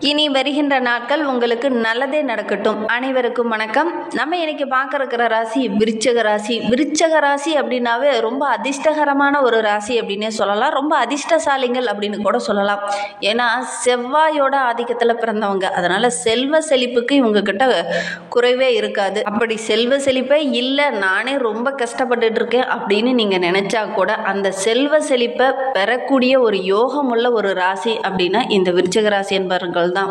இனி வருகின்ற நாட்கள் உங்களுக்கு நல்லதே நடக்கட்டும். அனைவருக்கும் வணக்கம். நம்ம இன்னைக்கு பார்க்க இருக்கிற ராசி விருச்சக ராசி. விருச்சக ராசி அப்படின்னாவே ரொம்ப அதிர்ஷ்டகரமான ஒரு ராசி அப்படின்னே சொல்லலாம். ரொம்ப அதிர்ஷ்டசாலிகள் அப்படின்னு கூட சொல்லலாம். ஏன்னா செவ்வாயோட ஆதிக்கத்தில் பிறந்தவங்க, அதனால செல்வ செழிப்புக்கு இவங்க கிட்ட குறைவே இருக்காது. அப்படி செல்வ செழிப்பே இல்லை, நானே ரொம்ப கஷ்டப்பட்டுட்டு இருக்கேன் அப்படின்னு நீங்க நினைச்சா கூட அந்த செல்வ செழிப்பை பெறக்கூடிய ஒரு யோகம் உள்ள ஒரு ராசி அப்படின்னா இந்த விருச்சக ராசி என்பவர்கள் தான்.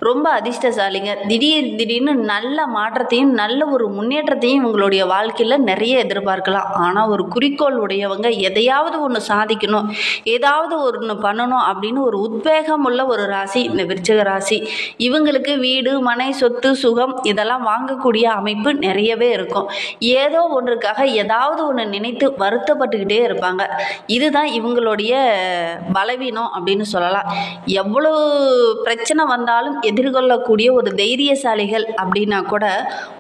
ரொம்ப அதிர்ஷ்டசாலிங்க. திடீர்னு நல்ல மாற்றத்தையும் நல்ல ஒரு முன்னேற்றத்தையும் உங்களுடைய வாழ்க்கையில் நிறைய எதிர்பார்க்கலாம். ஆனால் ஒரு குறிக்கோள் உடையவங்க எதையாவது ஒன்று சாதிக்கணும், ஏதாவது ஒன்று பண்ணணும் அப்படின்னு ஒரு உத்வேகம் உள்ள ஒரு ராசி இந்த விருச்சிக ராசி. இவங்களுக்கு வீடு மனை சொத்து சுகம் இதெல்லாம் வாங்கக்கூடிய அமைப்பு நிறையவே இருக்கும். ஏதோ ஒன்றுக்காக ஏதாவது ஒன்று நினைத்து வருத்தப்பட்டுக்கிட்டே இருப்பாங்க. இதுதான் இவங்களுடைய பலவீனம் அப்படின்னு சொல்லலாம். எவ்வளோ பிரச்சனை வந்தாலும் எதிர்கொள்ளக்கூடிய ஒரு தைரியசாலிகள் அப்படின்னா கூட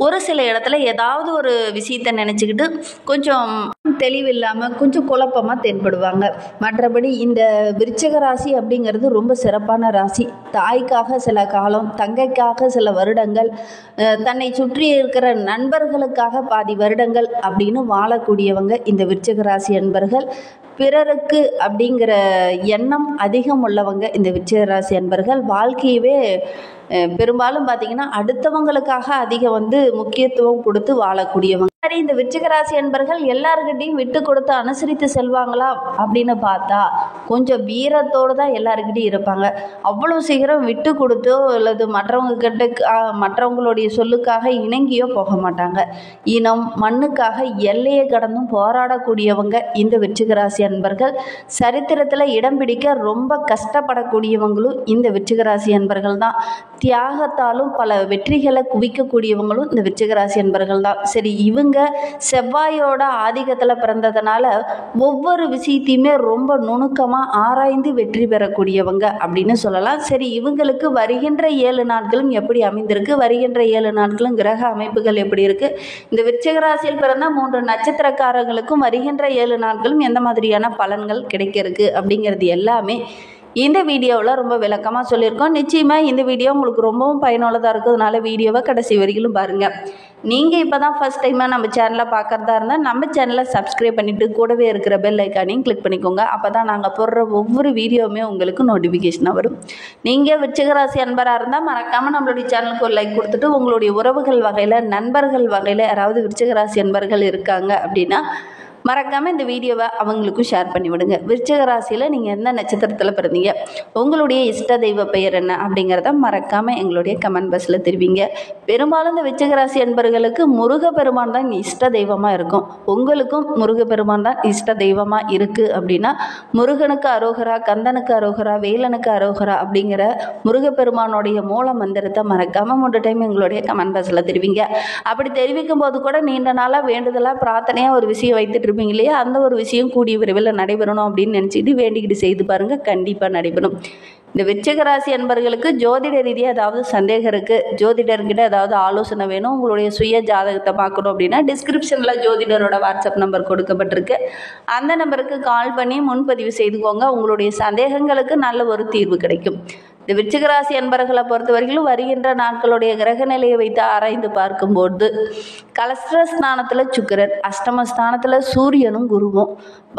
ஒரு சில இடத்துல ஏதாவது ஒரு விஷயத்தை நினச்சிக்கிட்டு கொஞ்சம் தெளிவில்லாமல் கொஞ்சம் குழப்பமாக தென்படுவாங்க. மற்றபடி இந்த விருச்சிக ராசி அப்படிங்கிறது ரொம்ப சிறப்பான ராசி. தாய்க்காக சில காலம், தங்கைக்காக சில வருடங்கள், தன்னை சுற்றி இருக்கிற நண்பர்களுக்காக பாதி வருடங்கள் அப்படின்னு வாழக்கூடியவங்க இந்த விருச்சிக ராசி அன்பர்கள். பிறருக்கு அப்படிங்கிற எண்ணம் அதிகம் உள்ளவங்க இந்த விருச்சிக ராசி அன்பர்கள். வாழ்க்கையவே பெரும்பாலும் பார்த்தீங்கன்னா அடுத்தவங்களுக்காக அதிகம் முக்கியத்துவம் கொடுத்து வாழக்கூடியவங்க. சரி, இந்த விருச்சிக ராசி அன்பர்கள் எல்லாருக்கிட்டையும் விட்டு கொடுத்து அனுசரித்து செல்வாங்களா அப்படின்னு பார்த்தா கொஞ்சம் வீரத்தோடு தான் எல்லாருக்கிட்டையும் இருப்பாங்க. அவ்வளோ சீக்கிரம் விட்டு கொடுத்தோ அல்லது மற்றவங்களுடைய சொல்லுக்காக இணங்கியோ போக மாட்டாங்க. இனம் மண்ணுக்காக எல்லையை கடந்தும் போராடக்கூடியவங்க இந்த விருச்சிக ராசி அன்பர்கள். சரித்திரத்தில் இடம் பிடிக்க ரொம்ப கஷ்டப்படக்கூடியவங்களும் இந்த விருச்சிக ராசி அன்பர்கள் தான். தியாகத்தாலும் பல வெற்றிகளை குவிக்கக்கூடியவங்களும் இந்த விருச்சிக ராசி அன்பர்கள் தான். சரி, இவங்க செவ்வாயோட ஆதிக்கத்தில் பிறந்ததுனால ஒவ்வொரு விஷயத்தையுமே ரொம்ப நுணுக்கமாக ஆராய்ந்து வெற்றி பெறக்கூடியவங்க அப்படின்னு சொல்லலாம். சரி, இவங்களுக்கு வருகின்ற 7 நாட்களும் எப்படி அமைந்திருக்கு, வருகின்ற 7 நாட்களும் கிரக அமைப்புகள் எப்படி இருக்கு, இந்த விருச்சிக ராசியில் பிறந்த 3 நட்சத்திரக்காரர்களுக்கும் வருகின்ற 7 நாட்களும் எந்த மாதிரியான பலன்கள் கிடைக்க இருக்கு அப்படிங்கிறது எல்லாமே இந்த வீடியோவில் ரொம்ப விளக்கமாக சொல்லியிருக்கோம். நிச்சயமாக இந்த வீடியோ உங்களுக்கு ரொம்பவும் பயனுள்ளதாக இருக்கிறதுனால வீடியோவை கடைசி வரைக்கும் பாருங்கள். நீங்கள் இப்போ தான் ஃபஸ்ட் டைமாக நம்ம சேனலை பார்க்குறதா இருந்தால் நம்ம சேனலை சப்ஸ்கிரைப் பண்ணிவிட்டு கூடவே இருக்கிற பெல் ஐக்கானையும் கிளிக் பண்ணிக்கோங்க. அப்போ தான் நாங்கள் போடுற ஒவ்வொரு வீடியோவுமே உங்களுக்கு நோட்டிஃபிகேஷனாக வரும். நீங்கள் விருச்சிக ராசி அன்பராக இருந்தால் மறக்காமல் நம்மளுடைய சேனலுக்கு ஒரு லைக் கொடுத்துட்டு உங்களுடைய உறவுகள் வகையில் நண்பர்கள் வகையில் யாராவது விருச்சிக ராசி அன்பர்கள் இருக்காங்க அப்படின்னா மறக்காமல் இந்த வீடியோவை அவங்களுக்கும் ஷேர் பண்ணி விடுங்க. விருச்சிக ராசியில் நீங்கள் எந்த நட்சத்திரத்தில் பிறந்தீங்க, உங்களுடைய இஷ்ட தெய்வ பெயர் என்ன அப்படிங்கிறத மறக்காமல் எங்களுடைய கமெண்ட் பாக்ஸில் தெரிவிங்க. பெரும்பாலும் இந்த விருச்சிக ராசி அன்பர்களுக்கு முருகப்பெருமான் தான் இஷ்ட தெய்வமாக இருக்கும். உங்களுக்கும் முருகப்பெருமான் தான் இஷ்ட தெய்வமாக இருக்குது அப்படின்னா முருகனுக்கு அரோகரா, கந்தனுக்கு அரோகரா, வேலனுக்கு அரோகரா அப்படிங்கிற முருகப்பெருமானுடைய மூல மந்திரத்தை மறக்காமல் 3 டைம் எங்களுடைய கமெண்ட் பாக்ஸில் தெரிவிங்க. அப்படி தெரிவிக்கும் போது கூட நீண்ட நாளாக வேண்டுதலாக பிரார்த்தனையாக ஒரு விஷயம் வைத்துட்டு இருப்பீங்க இல்லையா, அந்த ஒரு விஷயம் கூடிய விரைவில் நடைபெறணும் அப்படின்னு நினச்சிட்டு வேண்டிக்கிட்டு செய்து பாருங்கள், கண்டிப்பாக நடைபெறும். இந்த விருச்சிக ராசி அன்பர்களுக்கு ஜோதிட ரீதியாக ஏதாவது சந்தேகம் இருக்குது, ஜோதிடர்கிட்ட ஏதாவது ஆலோசனை வேணும், உங்களுடைய சுய ஜாதகத்தை பார்க்கணும் அப்படின்னா டிஸ்கிரிப்ஷனில் ஜோதிடரோட வாட்ஸ்அப் நம்பர் கொடுக்கப்பட்டிருக்கு. அந்த நம்பருக்கு கால் பண்ணி முன்பதிவு செய்துக்கோங்க. உங்களுடைய சந்தேகங்களுக்கு நல்ல ஒரு தீர்வு கிடைக்கும். இந்த விருச்சிக ராசி அன்பர்களை பொறுத்தவரையிலும் வருகின்ற நாட்களுடைய கிரக நிலையை வைத்து ஆராய்ந்து பார்க்கும்போது கலஸ்திரஸ்தானத்தில் சுக்கிரன், அஷ்டமஸ்தானத்தில் சூரியனும் குருவும்,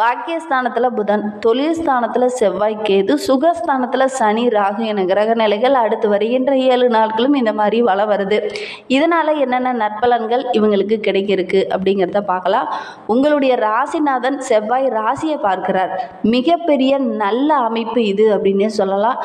பாக்கியஸ்தானத்தில் புதன், தொழில் ஸ்தானத்தில் செவ்வாய் கேது, சுகஸ்தானத்தில் சனி ராகு என கிரக நிலைகள் அடுத்து வருகின்ற 7 நாட்களும் இந்த மாதிரி வளம் வருது. இதனால் என்னென்ன நற்பலன்கள் இவங்களுக்கு கிடைக்கிருக்கு அப்படிங்கிறத பார்க்கலாம். உங்களுடைய ராசிநாதன் செவ்வாய் ராசியை பார்க்கிறார். மிகப்பெரிய நல்ல அமைப்பு இது அப்படின்னே சொல்லலாம்.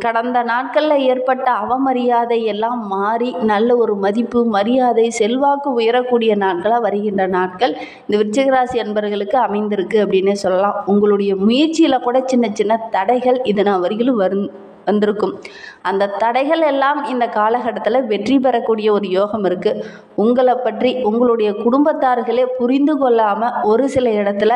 கடந்த நாட்களில் ஏற்பட்ட அவமரியாதை எல்லாம் மாறி நல்ல ஒரு மதிப்பு மரியாதை செல்வாக்கு உயரக்கூடிய நாட்களாக வருகின்ற நாட்கள் இந்த விருச்சிக ராசி அன்பர்களுக்கு அமைந்திருக்கு அப்படின்னே சொல்லலாம். உங்களுடைய முயற்சியில் கூட சின்ன சின்ன தடைகள் இதனால் வரையிலும் வந்திருக்கும். அந்த தடைகள் எல்லாம் இந்த காலகட்டத்தில் வெற்றி பெறக்கூடிய ஒரு யோகம் இருக்குது. உங்களை பற்றி உங்களுடைய குடும்பத்தார்களே புரிந்து கொள்ளாமல் ஒரு சில இடத்துல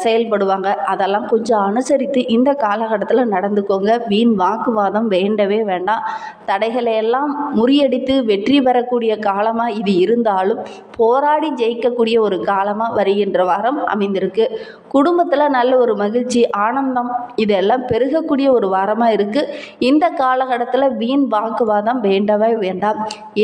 செயல்படுவாங்க. அதெல்லாம் கொஞ்சம் அனுசரித்து இந்த காலகட்டத்தில் நடந்துக்கோங்க. வீண் வாக்குவாதம் வேண்டவே வேண்டாம். தடைகளை எல்லாம் முறியடித்து வெற்றி பெறக்கூடிய காலமாக இது இருந்தாலும் போராடி ஜெயிக்கக்கூடிய ஒரு காலமாக வருகின்ற வாரம் அமைந்திருக்கு. குடும்பத்தில் நல்ல ஒரு மகிழ்ச்சி ஆனந்தம் இதெல்லாம் பெருகக்கூடிய ஒரு வாரமாக இருக்குது. இந்த காலகட்டத்தில் வீண் வாக்குவாதம் வேண்டவே வேண்டாம்.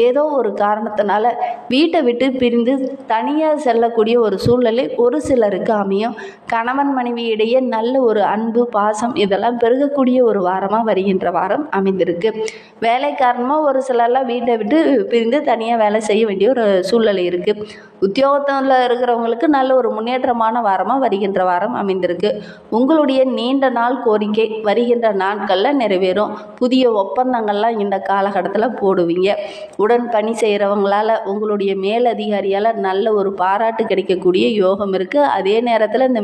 ஏதோ ஒரு காரணத்தினால வீட்டை விட்டு பிரிந்து தனியாக செல்லக்கூடிய ஒரு சூழ்நிலை ஒரு சிலருக்கு அமையும். கணவன் மனைவி இடையே நல்ல ஒரு அன்பு பாசம் இதெல்லாம் பெருகக்கூடிய ஒரு வாரமாக வருகின்ற வாரம் அமைந்திருக்கு. வேலை காரணமாக ஒரு சிலர்லாம் வீட்டை விட்டு பிரிந்து தனியாக வேலை செய்ய வேண்டிய ஒரு சூழ்நிலை இருக்குது. உத்தியோகத்தில் இருக்கிறவங்களுக்கு நல்ல ஒரு முன்னேற்றமான வாரமாக வருகின்ற வாரம் அமைந்திருக்கு. உங்களுடைய நீண்ட நாள் கோரிக்கை வருகின்ற நாட்களில் நிறைவேறும். புதிய ஒப்பந்தங்கள்லாம் இந்த காலகட்டத்தில் போடுவீங்க. உடன் பணி செய்கிறவங்களால் உங்களுடைய மேலதிகாரியால் நல்ல ஒரு பாராட்டு கிடைக்கக்கூடிய யோகம் இருக்குது. அதே நேரத்தில் இந்த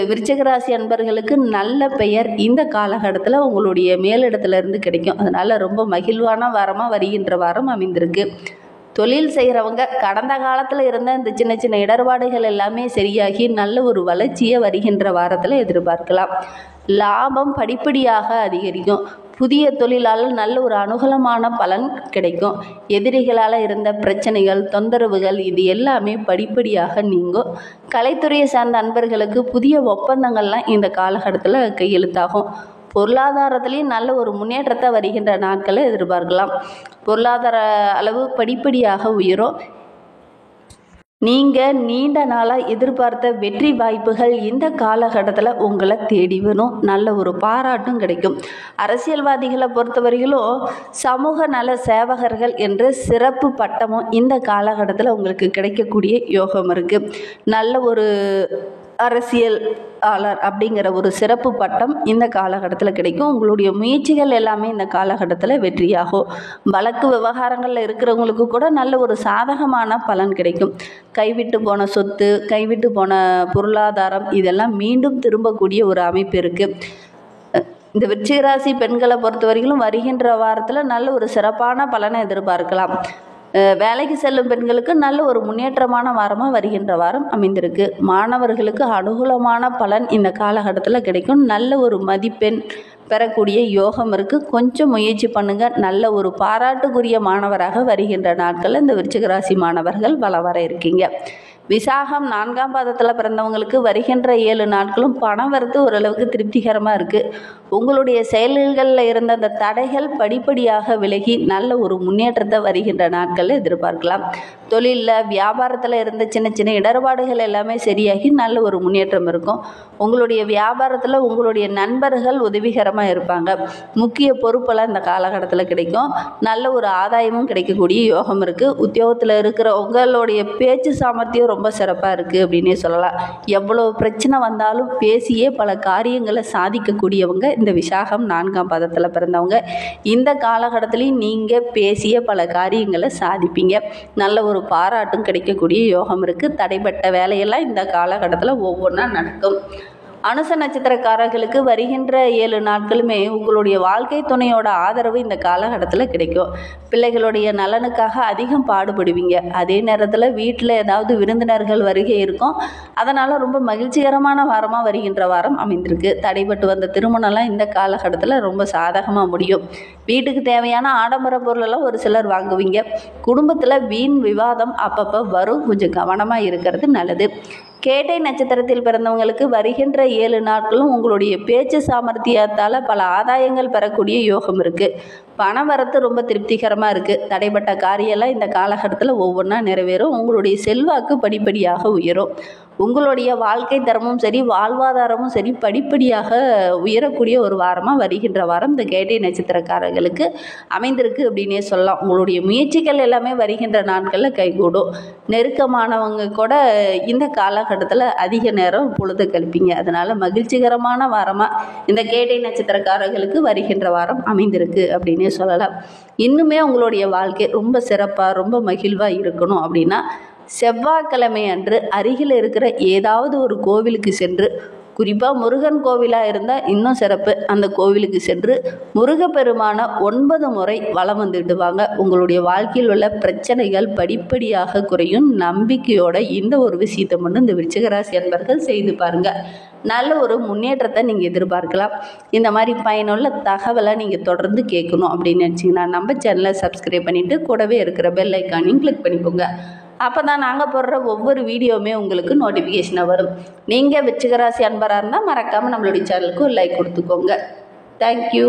விருச்சிக ராசி அன்பர்களுக்கு நல்ல பெயர் இந்த காலகட்டத்தில் உங்களுடைய மேலிடத்துலேருந்து கிடைக்கும். அதனால் ரொம்ப மகிழ்வான வாரமாக வருகின்ற வாரம் அமைந்திருக்கு. தொழில் செய்கிறவங்க கடந்த காலத்தில் இருந்த இந்த சின்ன சின்ன இடர்பாடுகள் எல்லாமே சரியாகி நல்ல ஒரு வளர்ச்சியை வருகின்ற வாரத்தில் எதிர்பார்க்கலாம். லாபம் படிப்படியாக அதிகரிக்கும். புதிய தொழிலால் நல்ல ஒரு அனுகூலமான பலன் கிடைக்கும். எதிரிகளால் இருந்த பிரச்சனைகள் தொந்தரவுகள் இது எல்லாமே படிப்படியாக நீங்கும். கலைத்துறையை சார்ந்த அன்பர்களுக்கு புதிய ஒப்பந்தங்கள்லாம் இந்த காலகட்டத்தில் கையெழுத்தாகும். பொருளாதாரத்துலேயும் நல்ல ஒரு முன்னேற்றத்தை வருகின்ற நாட்களை எதிர்பார்க்கலாம். பொருளாதார அளவு படிப்படியாக உயரும். நீங்கள் நீண்ட நாளாக எதிர்பார்த்த வெற்றி வாய்ப்புகள் இந்த காலகட்டத்தில் உங்களை தேடி வரும். நல்ல ஒரு பாராட்டும் கிடைக்கும். அரசியல்வாதிகளை பொறுத்தவரையிலும் சமூக நல சேவகர்கள் என்ற சிறப்பு பட்டமும் இந்த காலகட்டத்தில் உங்களுக்கு கிடைக்கக்கூடிய யோகம் இருக்குது. நல்ல ஒரு அரசியலாளர் அப்படிங்கிற ஒரு சிறப்பு பட்டம் இந்த காலகட்டத்தில் கிடைக்கும். உங்களுடைய முயற்சிகள் எல்லாமே இந்த காலகட்டத்தில் வெற்றியாகும். வழக்கு விவகாரங்களில் இருக்கிறவங்களுக்கு கூட நல்ல ஒரு சாதகமான பலன் கிடைக்கும். கைவிட்டு போன சொத்து, கைவிட்டு போன பொருளாதாரம் இதெல்லாம் மீண்டும் திரும்பக்கூடிய ஒரு அமைப்பு இருக்குது. இந்த விருச்சிக ராசி பெண்களை பொறுத்த வரைக்கும் வருகின்ற வாரத்தில் நல்ல ஒரு சிறப்பான பலனை எதிர்பார்க்கலாம். வேலைக்கு செல்லும் பெண்களுக்கு நல்ல ஒரு முன்னேற்றமான வாரமாக வருகின்ற வாரம் அமைந்திருக்கு. மாணவர்களுக்கு அனுகூலமான பலன் இந்த காலகட்டத்தில் கிடைக்கும். நல்ல ஒரு மதிப்பெண் பெறக்கூடிய யோகம் இருக்குது. கொஞ்சம் முயற்சி பண்ணுங்கள். நல்ல ஒரு பாராட்டுக்குரிய மாணவராக வருகின்ற நாட்களில் இந்த விருச்சிக ராசி மாணவர்கள் வர இருக்கீங்க. விசாகம் 4ஆம் பாதத்தில் பிறந்தவங்களுக்கு வருகின்ற 7 நாட்களும் பணம் வரத்து ஓரளவுக்கு திருப்திகரமாக இருக்குது. உங்களுடைய செயல்களில் இருந்த அந்த தடைகள் படிப்படியாக விலகி நல்ல ஒரு முன்னேற்றத்தை வருகின்ற நாட்களில் எதிர்பார்க்கலாம். தொழிலில் வியாபாரத்தில் இருந்த சின்ன சின்ன இடர்பாடுகள் எல்லாமே சரியாகி நல்ல ஒரு முன்னேற்றம் இருக்கும். உங்களுடைய வியாபாரத்தில் உங்களுடைய நண்பர்கள் உதவிகரமாக இருப்பாங்க. முக்கிய பொறுப்பெல்லாம் இந்த காலகட்டத்தில் கிடைக்கும். நல்ல ஒரு ஆதாயமும் கிடைக்கக்கூடிய யோகம் இருக்குது. உத்தியோகத்தில் இருக்கிற உங்களுடைய பேச்சு சாமர்த்தியம் ரொம்ப சிறப்பாக இருக்குது அப்படின்னே சொல்லலாம். எவ்வளோ பிரச்சனை வந்தாலும் பேசியே பல காரியங்களை சாதிக்கக்கூடியவங்க இந்த விசாகம் 4ஆம் பாதத்தில் பிறந்தவங்க. இந்த காலகட்டத்திலையும் நீங்கள் பேசிய பல காரியங்களை சாதிப்பீங்க. நல்ல ஒரு பாராட்டும் கிடைக்கக்கூடிய யோகம் இருக்குது. தடைப்பட்ட வேலையெல்லாம் இந்த காலகட்டத்தில் ஒவ்வொன்றா நடக்கும். அனுச நட்சத்திரக்காரர்களுக்கு வருகின்ற 7 நாட்களுமே உங்களுடைய வாழ்க்கை துணையோட ஆதரவு இந்த காலகட்டத்தில் கிடைக்கும். பிள்ளைகளுடைய நலனுக்காக அதிகம் பாடுபடுவீங்க. அதே நேரத்தில் வீட்டில் ஏதாவது விருந்தினர்கள் வருகை இருக்கும். அதனால் ரொம்ப மகிழ்ச்சிகரமான வாரமாக வருகின்ற வாரம் அமைந்திருக்கு. தடைபட்டு வந்த திருமணம்லாம் இந்த காலகட்டத்தில் ரொம்ப சாதகமாக முடியும். வீட்டுக்கு தேவையான ஆடம்பர பொருளெல்லாம் ஒரு சிலர் வாங்குவீங்க. குடும்பத்தில் வீண் விவாதம் அப்பப்போ வரும். கொஞ்சம் கவனமாக இருக்கிறது நல்லது. கேட்டை நட்சத்திரத்தில் பிறந்தவங்களுக்கு வருகின்ற 7 நாட்களும் உங்களுடைய பேச்சு சாமர்த்தியத்தால் பல ஆதாயங்கள் பெறக்கூடிய யோகம் இருக்குது. பண வரத்து ரொம்ப திருப்திகரமாக இருக்குது. தடைப்பட்ட காரியெல்லாம் இந்த காலகட்டத்தில் ஒவ்வொன்றா நிறைவேறும். உங்களுடைய செல்வாக்கு படிப்படியாக உயரும். உங்களுடைய வாழ்க்கை தரமும் சரி வாழ்வாதாரமும் சரி படிப்படியாக உயரக்கூடிய ஒரு வாரமாக வருகின்ற வாரம் இந்த கேட்டை நட்சத்திரக்காரர்களுக்கு அமைந்திருக்கு அப்படின்னே சொல்லலாம். உங்களுடைய முயற்சிகள் எல்லாமே வருகின்ற நாட்களில் கைகூடும். நெருக்கமானவங்க கூட இந்த காலகட்டத்தில் அதிக நேரம் பொழுது கழிப்பீங்க. அதனால் மகிழ்ச்சிகரமான வாரமாக இந்த கேட்டை நட்சத்திரக்காரர்களுக்கு வருகின்ற வாரம் அமைந்திருக்கு அப்படின்னே சொல்லலாம். இன்னுமே உங்களுடைய வாழ்க்கை ரொம்ப சிறப்பாக ரொம்ப மகிழ்வாக இருக்கணும் அப்படின்னா செவ்வாய்க்கிழமை அன்று அருகில் இருக்கிற ஏதாவது ஒரு கோவிலுக்கு சென்று, குறிப்பாக முருகன் கோவிலாக இருந்தால் இன்னும் சிறப்பு, அந்த கோவிலுக்கு சென்று முருகப்பெருமான 9 முறை வலம் வந்துட்டு வாங்க. உங்களுடைய வாழ்க்கையில் உள்ள பிரச்சனைகள் படிப்படியாக குறையும். நம்பிக்கையோட இந்த ஒரு விஷயத்தை மட்டும் இந்த விருச்சிகராசி அன்பர்கள் செய்து பாருங்கள். நல்ல ஒரு முன்னேற்றத்தை நீங்கள் எதிர்பார்க்கலாம். இந்த மாதிரி பயனுள்ள தகவலை நீங்கள் தொடர்ந்து கேட்கணும் அப்படின்னு நினச்சிங்கன்னா நம்ம சேனலை சப்ஸ்கிரைப் பண்ணிவிட்டு கூடவே இருக்கிற பெல் ஐக்கானையும் கிளிக் பண்ணிக்கோங்க. அப்போ தான் நாங்கள் போடுற ஒவ்வொரு வீடியோவுமே உங்களுக்கு நோட்டிஃபிகேஷனாக வரும். நீங்கள் விருச்சிக ராசி அன்பராக இருந்தால் மறக்காமல் நம்மளுடைய சேனலுக்கு ஒரு லைக் கொடுத்துக்கோங்க. தேங்க்யூ.